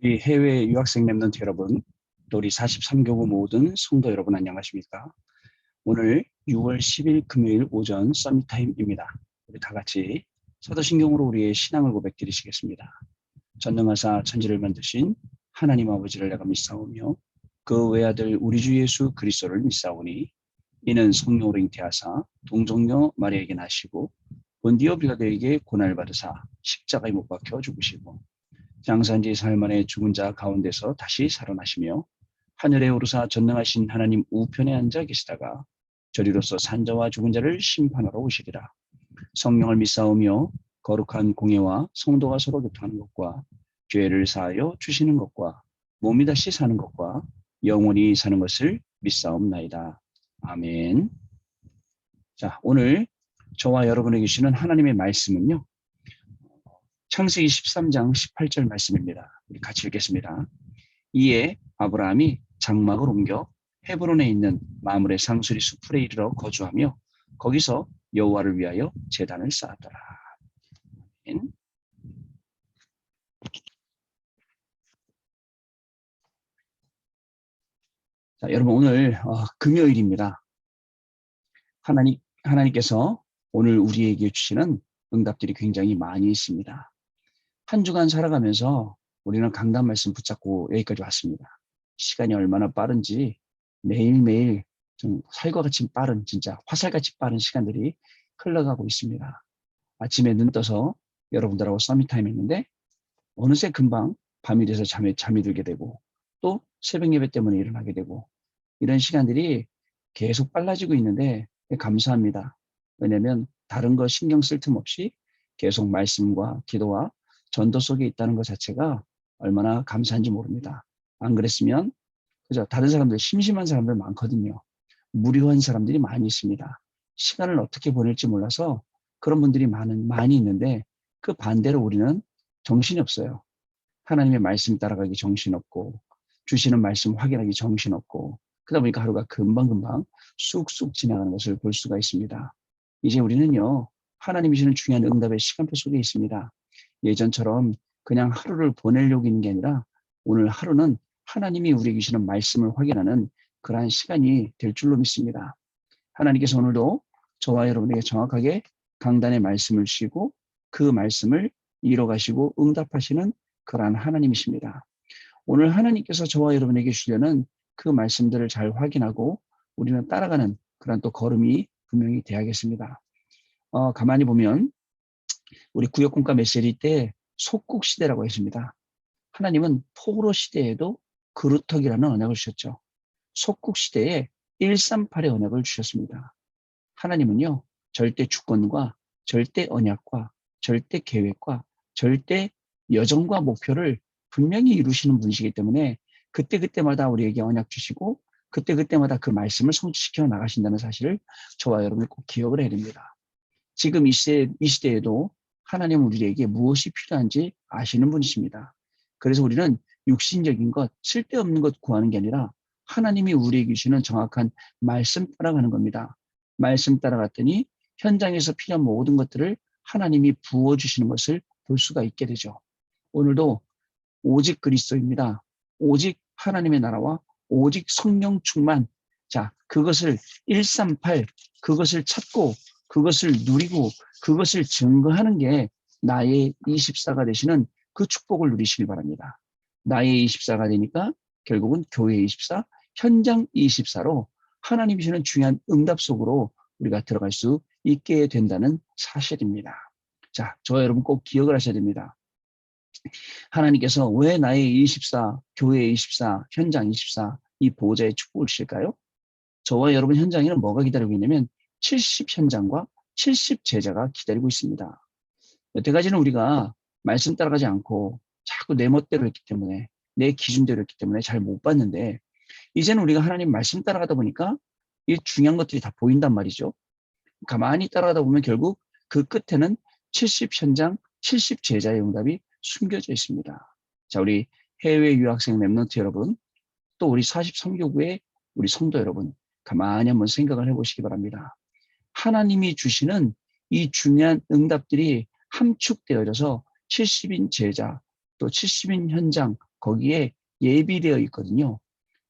우리 해외 유학생 랩런트 여러분, 또 우리 43교구 모든 성도 여러분 안녕하십니까? 오늘 6월 10일 금요일 오전 서밋타임입니다. 우리 다 같이 사도신경으로 우리의 신앙을 고백드리시겠습니다. 전능하사 천지를 만드신 하나님 아버지를 내가 믿사오며 그 외아들 우리 주 예수 그리스도를 믿사오니 이는 성령으로 잉태하사 동정녀 마리아에게 나시고 본디오 빌라도에게 고난을 받으사 십자가에 못 박혀 죽으시고 장사한지 사흘 만에 죽은 자 가운데서 다시 살아나시며 하늘에 오르사 전능하신 하나님 우편에 앉아 계시다가 저리로서 산자와 죽은 자를 심판하러 오시리라. 성령을 믿사오며 거룩한 공예와 성도가 서로 교통하는 것과 죄를 사하여 주시는 것과 몸이 다시 사는 것과 영원히 사는 것을 믿사옵나이다. 아멘. 자, 오늘 저와 여러분에게 주시는 하나님의 말씀은요. 창세기 13장 18절 말씀입니다. 우리 같이 읽겠습니다. 이에 아브라함이 장막을 옮겨 헤브론에 있는 마므레 상수리 수풀에 이르러 거주하며 거기서 여호와를 위하여 제단을 쌓았더라. 자, 여러분 오늘 금요일입니다. 하나님께서 오늘 우리에게 주시는 응답들이 굉장히 많이 있습니다. 한 주간 살아가면서 우리는 강단 말씀 붙잡고 여기까지 왔습니다. 시간이 얼마나 빠른지 매일매일 좀 살과같이 빠른, 진짜 화살같이 빠른 시간들이 흘러가고 있습니다. 아침에 눈 떠서 여러분들하고 서밋타임 했는데 어느새 금방 밤이 돼서 잠이 들게 되고 또 새벽 예배 때문에 일어나게 되고 이런 시간들이 계속 빨라지고 있는데 감사합니다. 왜냐하면 다른 거 신경 쓸 틈 없이 계속 말씀과 기도와 전도 속에 있다는 것 자체가 얼마나 감사한지 모릅니다. 안 그랬으면 그죠? 다른 사람들, 심심한 사람들 많거든요. 무료한 사람들이 많이 있습니다. 시간을 어떻게 보낼지 몰라서 그런 분들이 많이 있는데 그 반대로 우리는 정신이 없어요. 하나님의 말씀 따라가기 정신없고 주시는 말씀 확인하기 정신없고 그러다 보니까 하루가 금방금방 쑥쑥 지나가는 것을 볼 수가 있습니다. 이제 우리는요. 하나님이 주시는 중요한 응답의 시간표 속에 있습니다. 예전처럼 그냥 하루를 보내려고 있는 게 아니라 오늘 하루는 하나님이 우리에게 주시는 말씀을 확인하는 그러한 시간이 될 줄로 믿습니다. 하나님께서 오늘도 저와 여러분에게 정확하게 강단의 말씀을 주시고 그 말씀을 이뤄가시고 응답하시는 그러한 하나님이십니다. 오늘 하나님께서 저와 여러분에게 주시려는 그 말씀들을 잘 확인하고 우리는 따라가는 그런 또 걸음이 분명히 돼야겠습니다. 가만히 보면 우리 구역공과 메시지 때 속국 시대라고 했습니다. 하나님은 포로 시대에도 그루터기라는 언약을 주셨죠. 속국 시대에 138의 언약을 주셨습니다. 하나님은요. 절대 주권과 절대 언약과 절대 계획과 절대 여정과 목표를 분명히 이루시는 분이시기 때문에 그때그때마다 우리에게 언약 주시고 그때그때마다 그 말씀을 성취시켜 나가신다는 사실을 저와 여러분이 꼭 기억을 해야 됩니다. 지금 이 시대에도 하나님은 우리에게 무엇이 필요한지 아시는 분이십니다. 그래서 우리는 육신적인 것, 쓸데없는 것 구하는 게 아니라 하나님이 우리에게 주시는 정확한 말씀 따라가는 겁니다. 말씀 따라갔더니 현장에서 필요한 모든 것들을 하나님이 부어주시는 것을 볼 수가 있게 되죠. 오늘도 오직 그리스도입니다. 오직 하나님의 나라와 오직 성령 충만. 자, 그것을 138, 그것을 찾고 그것을 누리고 그것을 증거하는 게 나의 24가 되시는 그 축복을 누리시길 바랍니다. 나의 24가 되니까 결국은 교회 24, 현장 24로 하나님이 주시는 중요한 응답 속으로 우리가 들어갈 수 있게 된다는 사실입니다. 자, 저와 여러분 꼭 기억을 하셔야 됩니다. 하나님께서 왜 나의 24, 교회 24, 현장 24, 이 보호자의 축복을 주실까요? 저와 여러분 현장에는 뭐가 기다리고 있냐면 70 현장과 70 제자가 기다리고 있습니다. 여태까지는 우리가 말씀 따라가지 않고 자꾸 내 멋대로 했기 때문에 내 기준대로 했기 때문에 잘 못 봤는데 이제는 우리가 하나님 말씀 따라가다 보니까 이 중요한 것들이 다 보인단 말이죠. 가만히 따라가다 보면 결국 그 끝에는 70 현장, 70 제자의 응답이 숨겨져 있습니다. 자, 우리 해외 유학생 랩런트 여러분, 또 우리 43교구의 우리 성도 여러분, 가만히 한번 생각을 해보시기 바랍니다. 하나님이 주시는 이 중요한 응답들이 함축되어져서 70인 제자, 또 70인 현장, 거기에 예비되어 있거든요.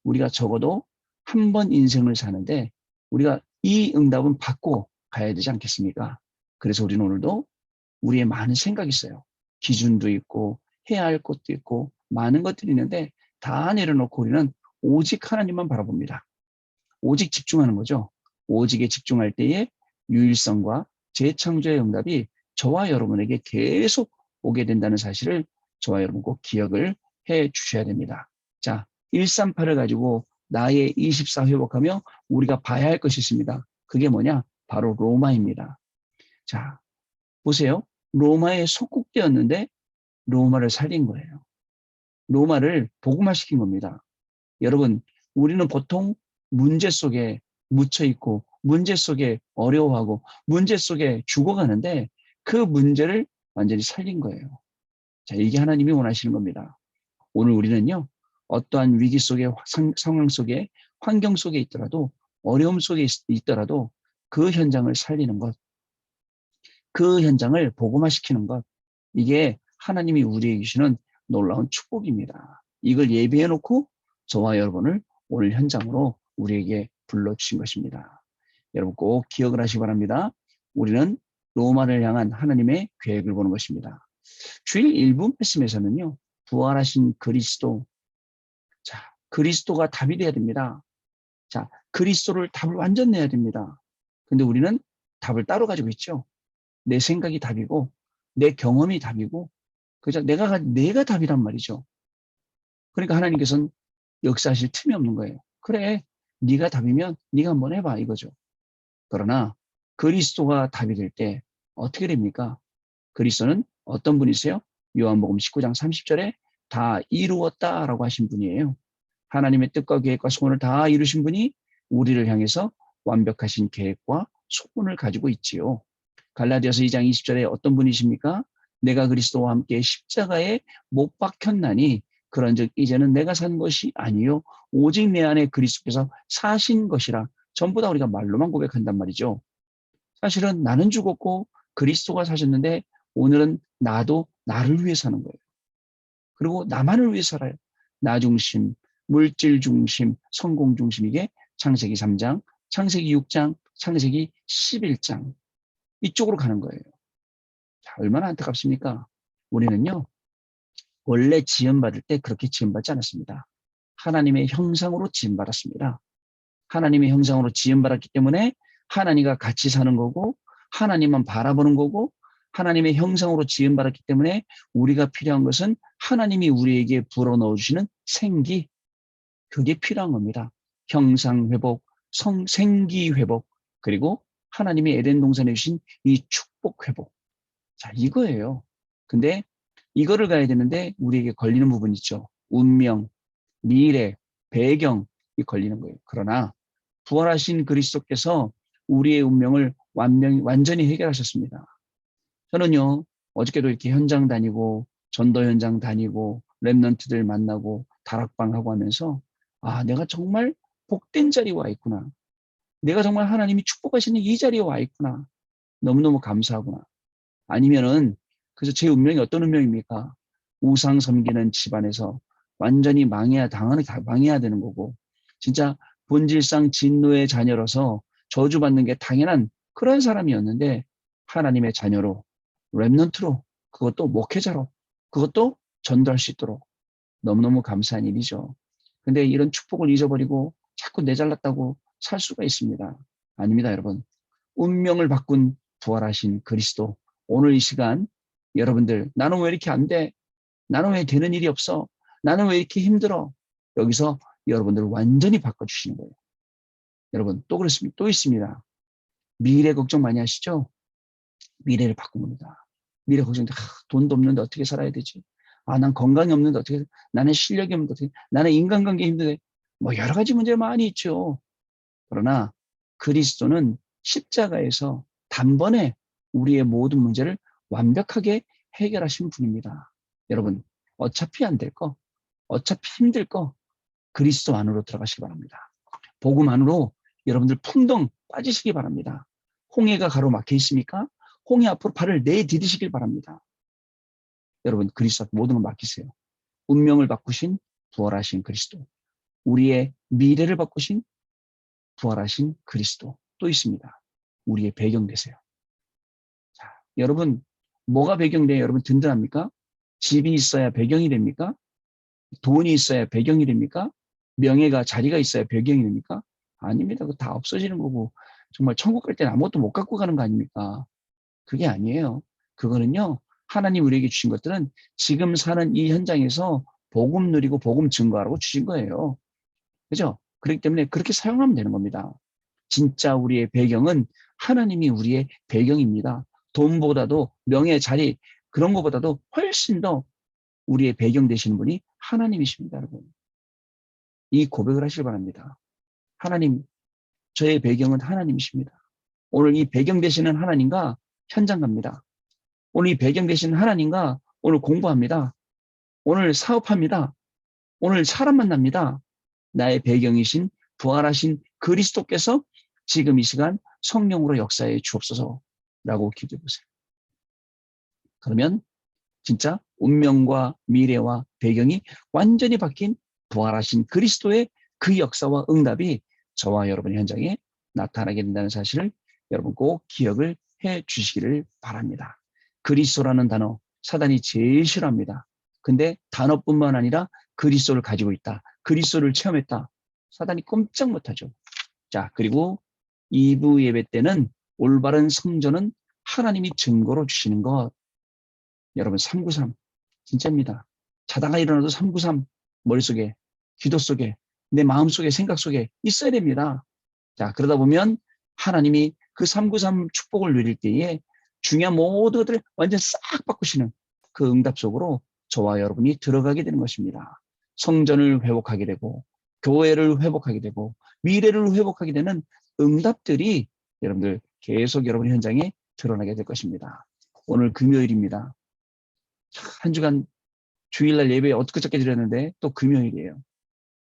우리가 적어도 한 번 인생을 사는데 우리가 이 응답은 받고 가야 되지 않겠습니까? 그래서 우리는 오늘도 우리의 많은 생각이 있어요. 기준도 있고 해야 할 것도 있고 많은 것들이 있는데 다 내려놓고 우리는 오직 하나님만 바라봅니다. 오직 집중하는 거죠. 오직에 집중할 때에 유일성과 재창조의 응답이 저와 여러분에게 계속 오게 된다는 사실을 저와 여러분 꼭 기억을 해 주셔야 됩니다. 자, 138을 가지고 나의 24 회복하며 우리가 봐야 할 것이 있습니다. 그게 뭐냐? 바로 로마입니다. 자, 보세요. 로마에 속국되었는데 로마를 살린 거예요. 로마를 복음화시킨 겁니다. 여러분, 우리는 보통 문제 속에 묻혀 있고 문제 속에 어려워하고 문제 속에 죽어가는데 그 문제를 완전히 살린 거예요. 자, 이게 하나님이 원하시는 겁니다. 오늘 우리는요, 어떠한 위기 속에 상황 속에 환경 속에 있더라도 어려움 속에 있더라도 그 현장을 살리는 것, 그 현장을 복음화시키는 것, 이게 하나님이 우리에게 주시는 놀라운 축복입니다. 이걸 예비해 놓고 저와 여러분을 오늘 현장으로 우리에게 불러주신 것입니다. 여러분 꼭 기억을 하시기 바랍니다. 우리는 로마를 향한 하나님의 계획을 보는 것입니다. 주일 1부 말씀에서는요, 부활하신 그리스도, 자, 그리스도가 답이 돼야 됩니다. 자, 그리스도를 답을 완전 내야 됩니다. 근데 우리는 답을 따로 가지고 있죠. 내 생각이 답이고 내 경험이 답이고 그죠? 내가 답이란 말이죠. 그러니까 하나님께서는 역사하실 틈이 없는 거예요. 그래, 네가 답이면 네가 한번 해봐 이거죠. 그러나 그리스도가 답이 될 때 어떻게 됩니까? 그리스도는 어떤 분이세요? 요한복음 19장 30절에 다 이루었다라고 하신 분이에요. 하나님의 뜻과 계획과 소원을 다 이루신 분이 우리를 향해서 완벽하신 계획과 소원을 가지고 있지요. 갈라디아서 2장 20절에 어떤 분이십니까? 내가 그리스도와 함께 십자가에 못 박혔나니 그런즉 이제는 내가 산 것이 아니요 오직 내 안에 그리스도께서 사신 것이라. 전부 다 우리가 말로만 고백한단 말이죠. 사실은 나는 죽었고 그리스도가 사셨는데 오늘은 나도 나를 위해 사는 거예요. 그리고 나만을 위해 살아요. 나 중심, 물질 중심, 성공 중심, 이게 창세기 3장, 창세기 6장, 창세기 11장 이쪽으로 가는 거예요. 자, 얼마나 안타깝습니까? 우리는요, 원래 지음받을 때 그렇게 지음받지 않았습니다. 하나님의 형상으로 지음받았습니다. 하나님의 형상으로 지음받았기 때문에 하나님과 같이 사는 거고 하나님만 바라보는 거고 하나님의 형상으로 지음받았기 때문에 우리가 필요한 것은 하나님이 우리에게 불어넣어 주시는 생기, 그게 필요한 겁니다. 형상 회복, 생기 회복, 그리고 하나님이 에덴 동산에 주신 이 축복 회복. 자, 이거예요. 근데 이거를 가야 되는데 우리에게 걸리는 부분 있죠. 운명, 미래, 배경이 걸리는 거예요. 그러나 부활하신 그리스도께서 우리의 운명을 완전히 해결하셨습니다. 저는요, 어저께도 이렇게 현장 다니고 전도 현장 다니고 랩런트들 만나고 다락방하고 하면서 아, 내가 정말 복된 자리에 와 있구나. 내가 정말 하나님이 축복하시는 이 자리에 와 있구나. 너무너무 감사하구나. 아니면은 그래서 제 운명이 어떤 운명입니까? 우상 섬기는 집안에서 완전히 망해야 되는 거고 진짜 본질상 진노의 자녀로서 저주받는 게 당연한 그런 사람이었는데 하나님의 자녀로 렘넌트로 그것도 목회자로 그것도 전도할 수 있도록 너무너무 감사한 일이죠. 근데 이런 축복을 잊어버리고 자꾸 내 잘났다고 살 수가 있습니다. 아닙니다, 여러분. 운명을 바꾼 부활하신 그리스도 오늘 이 시간 여러분들 나는 왜 이렇게 안 돼? 나는 왜 되는 일이 없어? 나는 왜 이렇게 힘들어? 여기서 여러분들을 완전히 바꿔주시는 거예요. 여러분 또 그렇습니다. 또 있습니다. 미래 걱정 많이 하시죠? 미래를 바꾼 겁니다. 미래 걱정, 돈도 없는데 어떻게 살아야 되지? 아, 난 건강이 없는데 어떻게, 나는 실력이 없는데 어떻게, 나는 인간관계 힘든데, 뭐 여러 가지 문제 많이 있죠. 그러나 그리스도는 십자가에서 단번에 우리의 모든 문제를 완벽하게 해결하신 분입니다. 여러분, 어차피 안 될 거, 어차피 힘들 거, 그리스도 안으로 들어가시기 바랍니다. 복음 안으로 여러분들 풍덩 빠지시기 바랍니다. 홍해가 가로막혀 있습니까? 홍해 앞으로 발을 내디디시길 바랍니다. 여러분 그리스도 앞에 모든 걸 맡기세요. 운명을 바꾸신 부활하신 그리스도, 우리의 미래를 바꾸신 부활하신 그리스도 또 있습니다. 우리의 배경 되세요. 자, 여러분 뭐가 배경돼야 여러분 든든합니까? 집이 있어야 배경이 됩니까? 돈이 있어야 배경이 됩니까? 명예가 자리가 있어야 배경이 됩니까? 아닙니다. 그거 다 없어지는 거고 정말 천국 갈 때는 아무것도 못 갖고 가는 거 아닙니까? 그게 아니에요. 그거는요. 하나님 우리에게 주신 것들은 지금 사는 이 현장에서 복음 누리고 복음 증거하라고 주신 거예요. 그죠? 그렇기 때문에 그렇게 사용하면 되는 겁니다. 진짜 우리의 배경은 하나님이 우리의 배경입니다. 돈보다도 명예, 자리 그런 것보다도 훨씬 더 우리의 배경 되시는 분이 하나님이십니다. 여러분. 이 고백을 하시길 바랍니다. 하나님, 저의 배경은 하나님이십니다. 오늘 이 배경 되시는 하나님과 현장 갑니다. 오늘 이 배경 되시는 하나님과 오늘 공부합니다. 오늘 사업합니다. 오늘 사람 만납니다. 나의 배경이신 부활하신 그리스도께서 지금 이 시간 성령으로 역사해 주옵소서라고 기도해 보세요. 그러면 진짜 운명과 미래와 배경이 완전히 바뀐 부활하신 그리스도의 그 역사와 응답이 저와 여러분의 현장에 나타나게 된다는 사실을 여러분 꼭 기억을 해 주시기를 바랍니다. 그리스도라는 단어 사단이 제일 싫어합니다. 근데 단어뿐만 아니라 그리스도를 가지고 있다. 그리스도를 체험했다. 사단이 꼼짝 못하죠. 자, 그리고 2부 예배 때는 올바른 성전은 하나님이 증거로 주시는 것. 여러분 393 진짜입니다. 자다가 일어나도 393 머릿속에 기도 속에 내 마음속에 생각 속에 있어야 됩니다. 자, 그러다 보면 하나님이 그 393 축복을 누릴 때에 중요한 모든 것들을 완전 싹 바꾸시는 그 응답 속으로 저와 여러분이 들어가게 되는 것입니다. 성전을 회복하게 되고 교회를 회복하게 되고 미래를 회복하게 되는 응답들이 여러분들 계속 여러분 현장에 드러나게 될 것입니다. 오늘 금요일입니다. 한 주간 주일날 예배 어떻게 드렸는데 또 금요일이에요.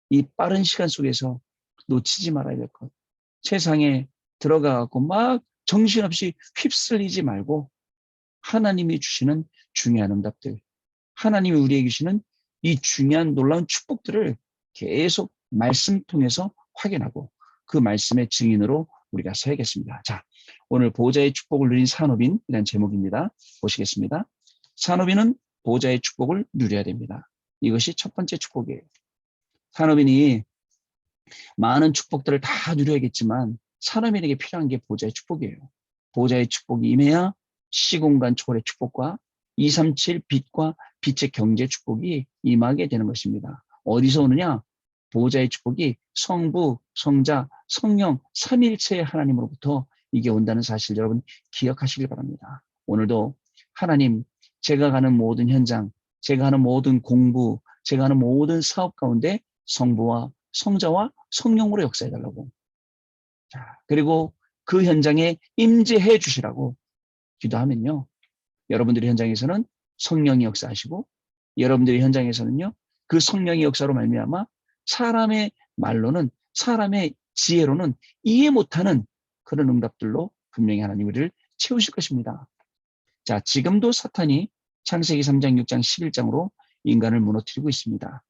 이 빠른 시간 속에서 놓치지 말아야 될 것. 세상에 들어가고 막 정신없이 휩쓸리지 말고 하나님이 주시는 중요한 응답들, 하나님이 우리에게 주시는 이 중요한 놀라운 축복들을 계속 말씀 통해서 확인하고 그 말씀의 증인으로 우리가 서야겠습니다. 자, 오늘 보좌의 축복을 누린 산업인이라는 제목입니다. 보시겠습니다. 산업인은 보좌의 축복을 누려야 됩니다. 이것이 첫 번째 축복이에요. 산업인이 많은 축복들을 다 누려야겠지만 산업인에게 필요한 게 보좌의 축복이에요. 보좌의 축복이 임해야 시공간 초월의 축복과 237 빛과 빛의 경제 축복이 임하게 되는 것입니다. 어디서 오느냐? 보좌의 축복이 성부, 성자, 성령, 삼일체의 하나님으로부터 이게 온다는 사실 여러분 기억하시길 바랍니다. 오늘도 하나님, 제가 가는 모든 현장, 제가 하는 모든 공부, 제가 하는 모든 사업 가운데 성부와 성자와 성령으로 역사해달라고. 자, 그리고 그 현장에 임재해 주시라고 기도하면요. 여러분들의 현장에서는 성령이 역사하시고 여러분들의 현장에서는요. 그 성령의 역사로 말미암아 사람의 말로는 사람의 지혜로는 이해 못하는 그런 응답들로 분명히 하나님 우리를 채우실 것입니다. 자, 지금도 사탄이 창세기 3장, 6장, 11장으로 인간을 무너뜨리고 있습니다.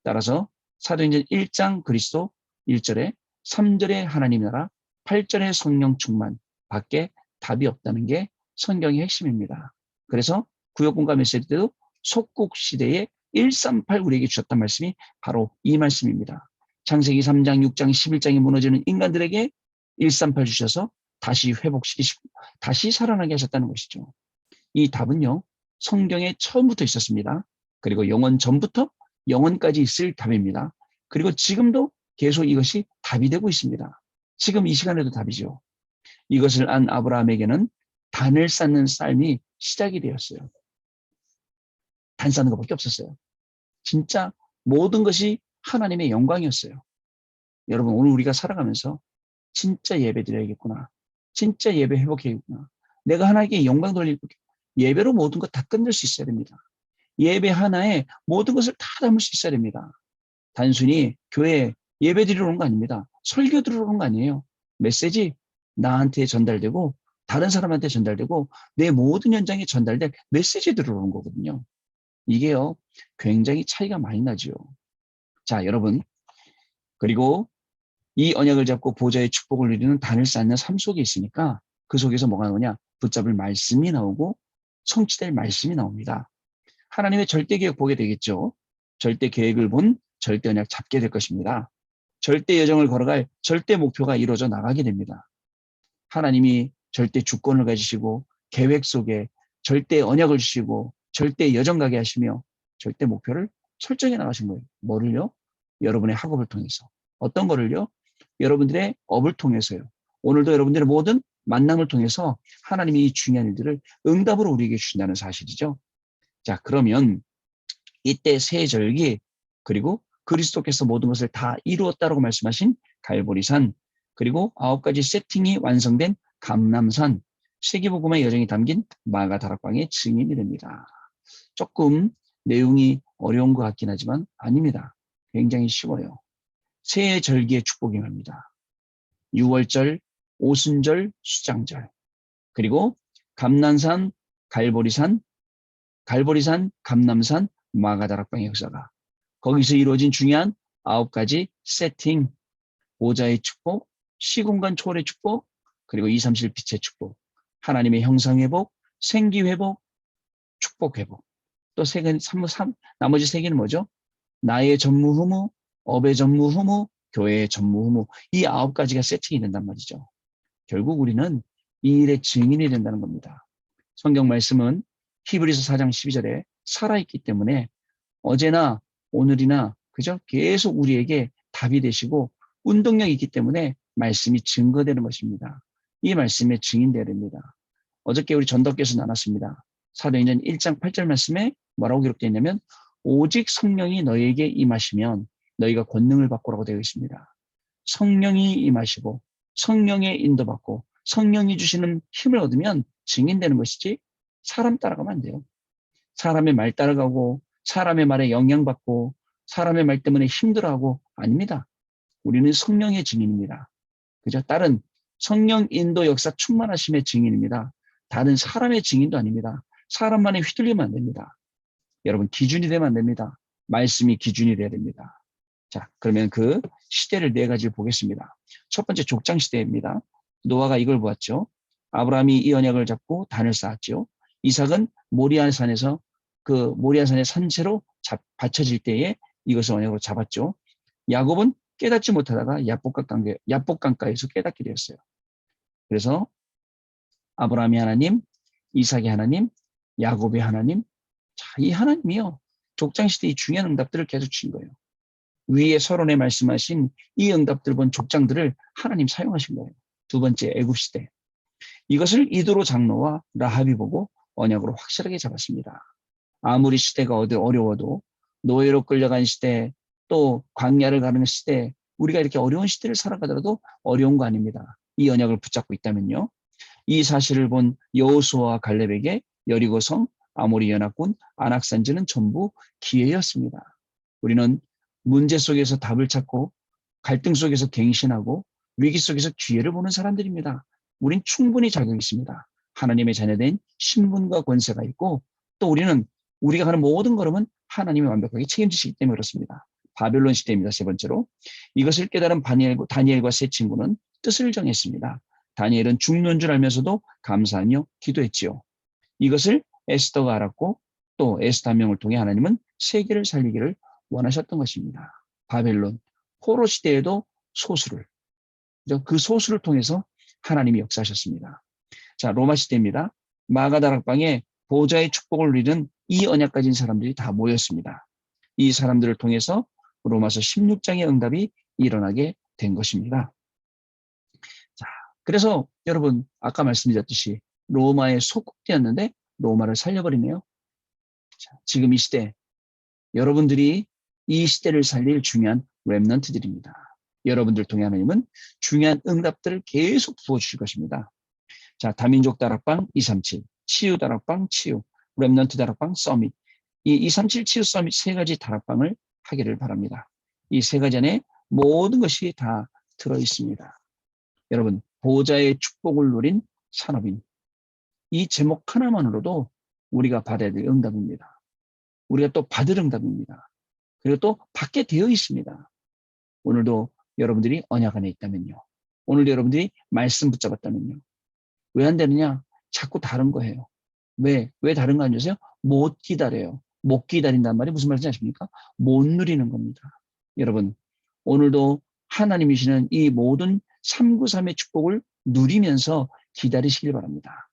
따라서 사도행전 1장 그리스도 1절에 3절에 하나님 나라 8절에 성령 충만 밖에 답이 없다는 게 성경의 핵심입니다. 그래서 구역공감 메시지 때도 속국시대에 138 우리에게 주셨단 말씀이 바로 이 말씀입니다. 창세기 3장, 6장, 11장에 무너지는 인간들에게 138 주셔서 다시 회복시키시고 다시 살아나게 하셨다는 것이죠. 이 답은요. 성경에 처음부터 있었습니다. 그리고 영원 전부터 영원까지 있을 답입니다. 그리고 지금도 계속 이것이 답이 되고 있습니다. 지금 이 시간에도 답이죠. 이것을 안 아브라함에게는 단을 쌓는 삶이 시작이 되었어요. 단 쌓는 것밖에 없었어요. 진짜 모든 것이 하나님의 영광이었어요. 여러분 오늘 우리가 살아가면서 진짜 예배 드려야겠구나. 진짜 예배 회복해야겠구나. 내가 하나님께 영광 돌릴 예배로 모든 것 다 끝낼 수 있어야 됩니다. 예배 하나에 모든 것을 다 담을 수 있어야 됩니다. 단순히 교회에 예배 드리러 온 거 아닙니다. 설교 들으러 온 거 아니에요. 메시지 나한테 전달되고 다른 사람한테 전달되고 내 모든 현장에 전달될 메시지 들으러 온 거거든요. 이게요, 굉장히 차이가 많이 나죠. 자, 여러분. 그리고 이 언약을 잡고 보좌의 축복을 누리는 단을 쌓는 삶 속에 있으니까 그 속에서 뭐가 나오냐? 붙잡을 말씀이 나오고 성취될 말씀이 나옵니다. 하나님의 절대 계획 보게 되겠죠. 절대 계획을 본 절대 언약 잡게 될 것입니다. 절대 여정을 걸어갈 절대 목표가 이루어져 나가게 됩니다. 하나님이 절대 주권을 가지시고 계획 속에 절대 언약을 주시고 절대 여정 가게 하시며 절대 목표를 설정해 나가신 거예요. 뭐를요? 여러분의 학업을 통해서. 어떤 거를요? 여러분들의 업을 통해서요. 오늘도 여러분들의 모든 만남을 통해서 하나님이 이 중요한 일들을 응답으로 우리에게 주신다는 사실이죠. 자, 그러면 이때 새 절기 그리고 그리스도께서 모든 것을 다 이루었다라고 말씀하신 갈보리산 그리고 9가지 세팅이 완성된 감람산 세계복음의 여정이 담긴 마가다락방의 증인이 됩니다. 조금 내용이 어려운 것 같긴 하지만 아닙니다. 굉장히 쉬워요. 새 절기의 축복이 옵니다. 6월절, 오순절, 수장절 그리고 감난산, 갈보리산, 감남산, 마가다락방의 역사가 거기서 이루어진 중요한 9가지 세팅, 보좌의 축복, 시공간 초월의 축복, 그리고 237 빛의 축복, 하나님의 형상회복, 생기회복, 축복회복. 또 나머지 세 개는 뭐죠? 나의 전무후무, 업의 전무후무, 교회의 전무후무. 이 9가지가 세팅이 된단 말이죠. 결국 우리는 이 일의 증인이 된다는 겁니다. 성경 말씀은 히브리서 4장 12절에 살아있기 때문에 어제나 오늘이나 그죠? 계속 우리에게 답이 되시고 운동력이 있기 때문에 말씀이 증거되는 것입니다. 이 말씀에 증인되어야 됩니다. 어저께 우리 전덕기에서 나눴습니다. 사도행전 1장 8절 말씀에 뭐라고 기록되어 있냐면 오직 성령이 너희에게 임하시면 너희가 권능을 받고라고 되어 있습니다. 성령이 임하시고 성령의 인도받고 성령이 주시는 힘을 얻으면 증인되는 것이지 사람 따라가면 안 돼요. 사람의 말 따라가고 사람의 말에 영향받고 사람의 말 때문에 힘들어하고 아닙니다. 우리는 성령의 증인입니다. 그죠? 다른 성령 인도 역사 충만하심의 증인입니다. 다른 사람의 증인도 아닙니다. 사람만에 휘둘리면 안 됩니다. 여러분 기준이 되면 안 됩니다. 말씀이 기준이 돼야 됩니다. 자, 그러면 그 시대를 4가지를 보겠습니다. 첫 번째 족장 시대입니다. 노아가 이걸 보았죠. 아브라함이 이 언약을 잡고 단을 쌓았죠. 이삭은 모리아산에서 그 모리아산의 산채로 받쳐질 때에 이것을 언약으로 잡았죠. 야곱은 깨닫지 못하다가 야복강가에서 깨닫게 되었어요. 그래서 아브라함이 하나님, 이삭이 하나님, 야곱의 하나님, 자, 이 하나님이요. 족장시대의 중요한 응답들을 계속 주신 거예요. 위에 서론에 말씀하신 이 응답들 본 족장들을 하나님 사용하신 거예요. 두 번째 애굽시대. 이것을 이도로 장로와 라합이 보고 언약으로 확실하게 잡았습니다. 아무리 시대가 어려워도 노예로 끌려간 시대 또 광야를 가는 시대 우리가 이렇게 어려운 시대를 살아가더라도 어려운 거 아닙니다. 이 언약을 붙잡고 있다면요. 이 사실을 본 여호수아와 갈렙에게 여리고성, 아모리 연합군, 안악산지는 전부 기회였습니다. 우리는 문제 속에서 답을 찾고 갈등 속에서 갱신하고 위기 속에서 기회를 보는 사람들입니다. 우린 충분히 자격이 있습니다. 하나님의 자녀된 신분과 권세가 있고 또 우리는 우리가 하는 모든 걸음은 하나님이 완벽하게 책임지시기 때문에 그렇습니다. 바벨론 시대입니다. 세 번째로 이것을 깨달은 다니엘과 세 친구는 뜻을 정했습니다. 다니엘은 죽는 줄 알면서도 감사하며 기도했지요. 이것을 에스더가 알았고 또 에스더 한 명을 통해 하나님은 세계를 살리기를 원하셨던 것입니다. 바벨론 포로 시대에도 소수를 그 소수를 통해서 하나님이 역사하셨습니다. 자, 로마 시대입니다. 마가다락방에 보좌의 축복을 누리는 이 언약 가진 사람들이 다 모였습니다. 이 사람들을 통해서 로마서 16장의 응답이 일어나게 된 것입니다. 자, 그래서 여러분 아까 말씀드렸듯이 로마의 속국되었는데 로마를 살려버리네요. 자, 지금 이 시대 여러분들이 이 시대를 살릴 중요한 렘넌트들입니다. 여러분들 통해 하나님은 중요한 응답들을 계속 부어주실 것입니다. 자, 다민족 다락방 237, 치유 다락방 치유, 렘넌트 다락방 서밋. 이 237 치유 서밋 3가지 다락방을 하기를 바랍니다. 이 3가지 안에 모든 것이 다 들어있습니다. 여러분, 보좌의 축복을 누린 산업인. 이 제목 하나만으로도 우리가 받아야 될 응답입니다. 우리가 또 받을 응답입니다. 그리고 또 받게 되어 있습니다. 오늘도 여러분들이 언약 안에 있다면요. 오늘도 여러분들이 말씀 붙잡았다면요. 왜 안 되느냐? 자꾸 다른 거예요. 왜 다른 거 아니세요? 못 기다려요. 못 기다린다는 말이 무슨 말인지 아십니까? 못 누리는 겁니다. 여러분, 오늘도 하나님이시는 이 모든 393의 축복을 누리면서 기다리시길 바랍니다.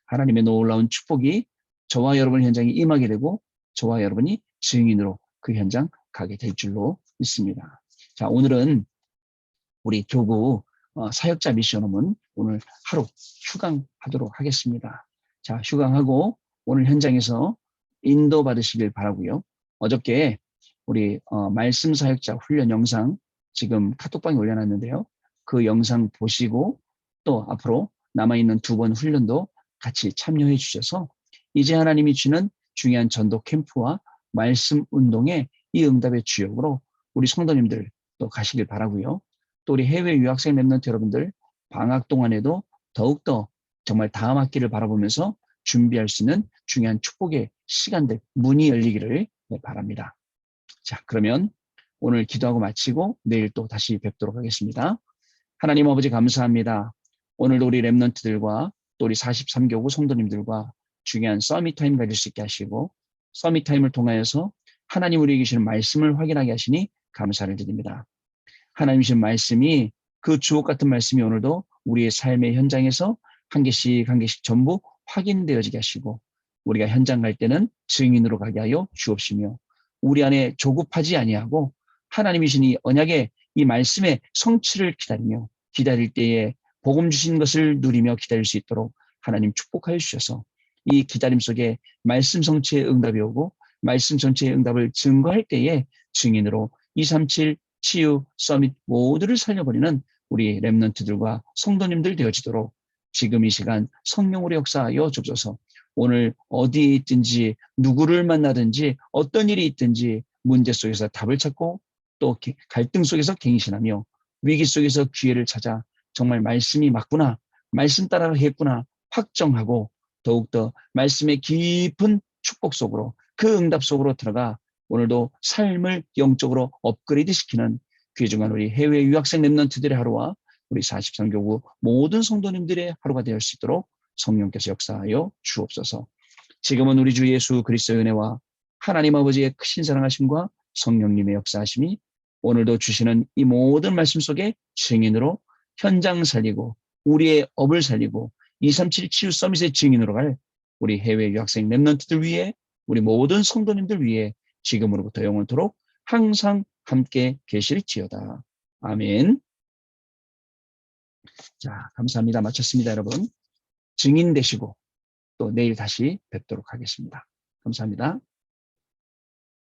하나님의 놀라운 축복이 저와 여러분 현장에 임하게 되고 저와 여러분이 증인으로 그 현장 가게 될 줄로 믿습니다. 자, 오늘은 우리 교구 사역자 미션홈은 오늘 하루 휴강하도록 하겠습니다. 자, 휴강하고 오늘 현장에서 인도받으시길 바라고요. 어저께 우리 말씀 사역자 훈련 영상 지금 카톡방에 올려놨는데요. 그 영상 보시고 또 앞으로 남아있는 2번 훈련도 같이 참여해 주셔서 이제 하나님이 주는 중요한 전도 캠프와 말씀 운동의 이 응답의 주역으로 우리 성도님들 또 가시길 바라고요. 또 우리 해외 유학생 랩런트 여러분들 방학 동안에도 더욱더 정말 다음 학기를 바라보면서 준비할 수 있는 중요한 축복의 시간들, 문이 열리기를 바랍니다. 자, 그러면 오늘 기도하고 마치고 내일 또 다시 뵙도록 하겠습니다. 하나님 아버지 감사합니다. 오늘도 우리 랩런트들과 또 우리 43교구 성도님들과 중요한 서밋 타임 가질 수 있게 하시고 서밋 타임을 통하여서 하나님 우리에게 주시는 말씀을 확인하게 하시니 감사를 드립니다. 하나님 주신 말씀이 그 주옥 같은 말씀이 오늘도 우리의 삶의 현장에서 한 개씩 한 개씩 전부 확인되어지게 하시고 우리가 현장 갈 때는 증인으로 가게 하여 주옵시며 우리 안에 조급하지 아니하고 하나님이신 이 언약의 이 말씀의 성취를 기다리며 기다릴 때에 복음 주신 것을 누리며 기다릴 수 있도록 하나님 축복하여 주셔서 이 기다림 속에 말씀 성취의 응답이 오고 말씀 전체의 응답을 증거할 때에 증인으로 237 치유, 서밋 모두를 살려버리는 우리 랩런트들과 성도님들 되어지도록 지금 이 시간 성령으로 역사하여 주옵소서. 오늘 어디에 있든지 누구를 만나든지 어떤 일이 있든지 문제 속에서 답을 찾고 또 갈등 속에서 갱신하며 위기 속에서 기회를 찾아 정말 말씀이 맞구나, 말씀 따라가겠구나 확정하고 더욱더 말씀의 깊은 축복 속으로 그 응답 속으로 들어가 오늘도 삶을 영적으로 업그레이드 시키는 귀중한 우리 해외 유학생 랩런트들의 하루와 우리 43교구 모든 성도님들의 하루가 될 수 있도록 성령께서 역사하여 주옵소서. 지금은 우리 주 예수 그리스도의 은혜와 하나님 아버지의 크신 사랑하심과 성령님의 역사하심이 오늘도 주시는 이 모든 말씀 속에 증인으로 현장 살리고 우리의 업을 살리고 237 치유 서밋의 증인으로 갈 우리 해외 유학생 랩런트들 위해 우리 모든 성도님들 위해 지금으로부터 영원토록 항상 함께 계실지어다. 아멘. 자, 감사합니다. 마쳤습니다, 여러분. 증인 되시고 또 내일 다시 뵙도록 하겠습니다. 감사합니다.